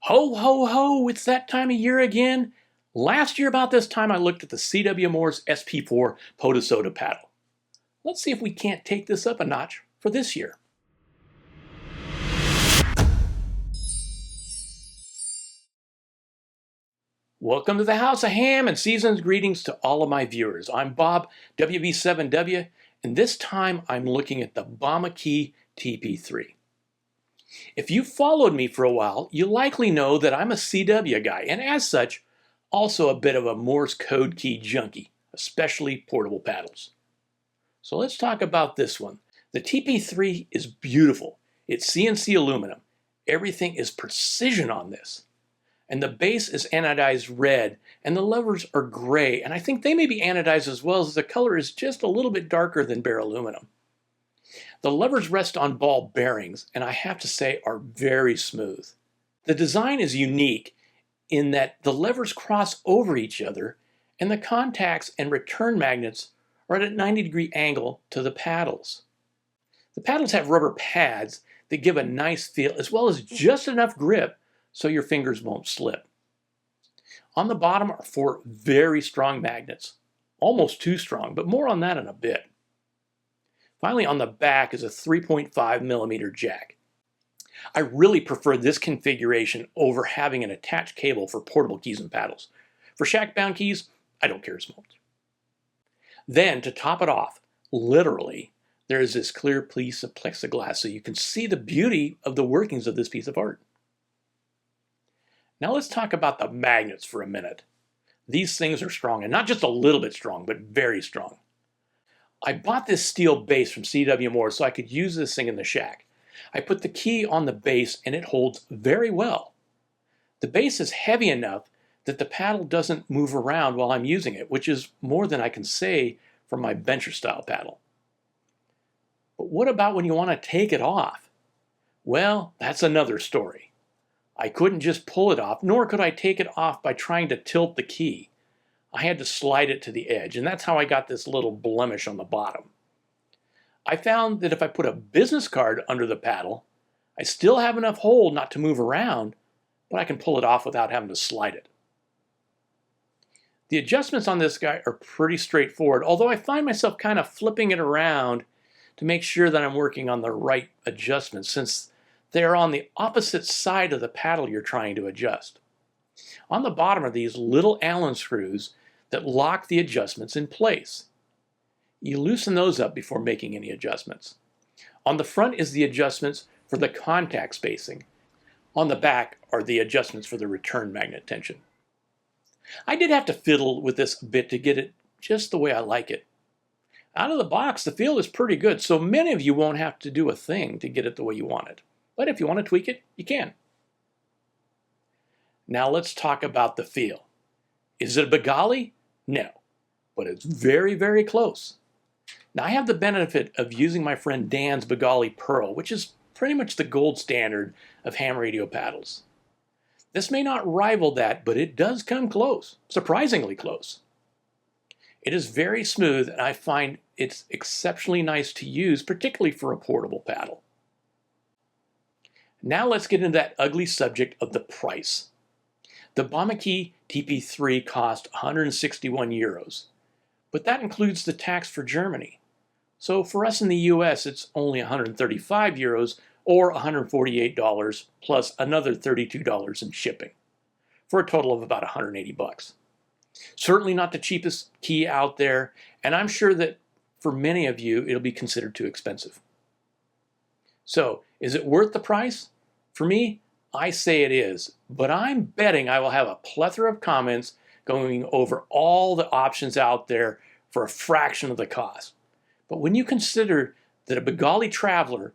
Ho, ho, ho, it's that time of year again. Last year about this time I looked at the CW Morse SP-IV Poda paddle. Let's see if we can't take this up a notch for this year. Welcome to the House of Ham and season's greetings to all of my viewers. I'm Bob, WB7W, and this time I'm looking at the Bamakey TP-III. If you've followed me for a while, you likely know that I'm a CW guy, and as such, also a bit of a Morse code key junkie, especially portable paddles. So let's talk about this one. The TP-III is beautiful. It's CNC aluminum. Everything is precision on this. And the base is anodized red, and the levers are gray, and I think they may be anodized as well, as the color is just a little bit darker than bare aluminum. The levers rest on ball bearings, and I have to say are very smooth. The design is unique in that the levers cross over each other, and the contacts and return magnets are at a 90-degree angle to the paddles. The paddles have rubber pads that give a nice feel, as well as just enough grip so your fingers won't slip. On the bottom are 4 very strong magnets, almost too strong, but more on that in a bit. Finally, on the back is a 3.5 millimeter jack. I really prefer this configuration over having an attached cable for portable keys and paddles. For shack-bound keys, I don't care as much. Then, to top it off, literally, there is this clear piece of plexiglass so you can see the beauty of the workings of this piece of art. Now let's talk about the magnets for a minute. These things are strong, and not just a little bit strong, but very strong. I bought this steel base from CW Morse so I could use this thing in the shack. I put the key on the base and it holds very well. The base is heavy enough that the paddle doesn't move around while I'm using it, which is more than I can say for my bencher style paddle. But what about when you want to take it off? Well, that's another story. I couldn't just pull it off, nor could I take it off by trying to tilt the key. I had to slide it to the edge, and that's how I got this little blemish on the bottom. I found that if I put a business card under the paddle, I still have enough hold not to move around, but I can pull it off without having to slide it. The adjustments on this guy are pretty straightforward, although I find myself kind of flipping it around to make sure that I'm working on the right adjustments, since they're on the opposite side of the paddle you're trying to adjust. On the bottom are these little Allen screws that lock the adjustments in place. You loosen those up before making any adjustments. On the front is the adjustments for the contact spacing. On the back are the adjustments for the return magnet tension. I did have to fiddle with this a bit to get it just the way I like it. Out of the box, the feel is pretty good, so many of you won't have to do a thing to get it the way you want it. But if you want to tweak it, you can. Now let's talk about the feel. Is it a Bengali? No, but it's very, very close. Now I have the benefit of using my friend Dan's Bengali Pearl, which is pretty much the gold standard of ham radio paddles. This may not rival that, but it does come close, surprisingly close. It is very smooth, and I find it's exceptionally nice to use, particularly for a portable paddle. Now let's get into that ugly subject of the price. The Bamakey TP-III cost 161 euros, but that includes the tax for Germany. So for us in the US, it's only 135 euros or $148 plus another $32 in shipping, for a total of about 180 bucks. Certainly not the cheapest key out there, and I'm sure that for many of you, it'll be considered too expensive. So, is it worth the price? For me, I say it is, but I'm betting I will have a plethora of comments going over all the options out there for a fraction of the cost. But when you consider that a Bengali traveler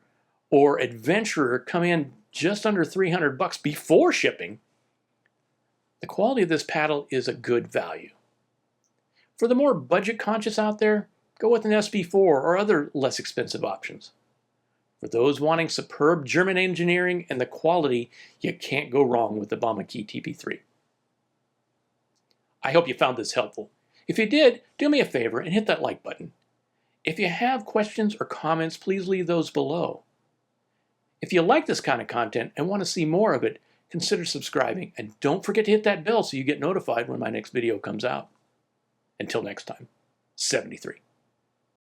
or adventurer come in just under 300 bucks before shipping, the quality of this paddle is a good value. For the more budget conscious out there, go with an SP-IV or other less expensive options. For those wanting superb German engineering and the quality, you can't go wrong with the Bamakey TP-III. I hope you found this helpful. If you did, do me a favor and hit that like button. If you have questions or comments, please leave those below. If you like this kind of content and want to see more of it, consider subscribing. And don't forget to hit that bell so you get notified when my next video comes out. Until next time, 73.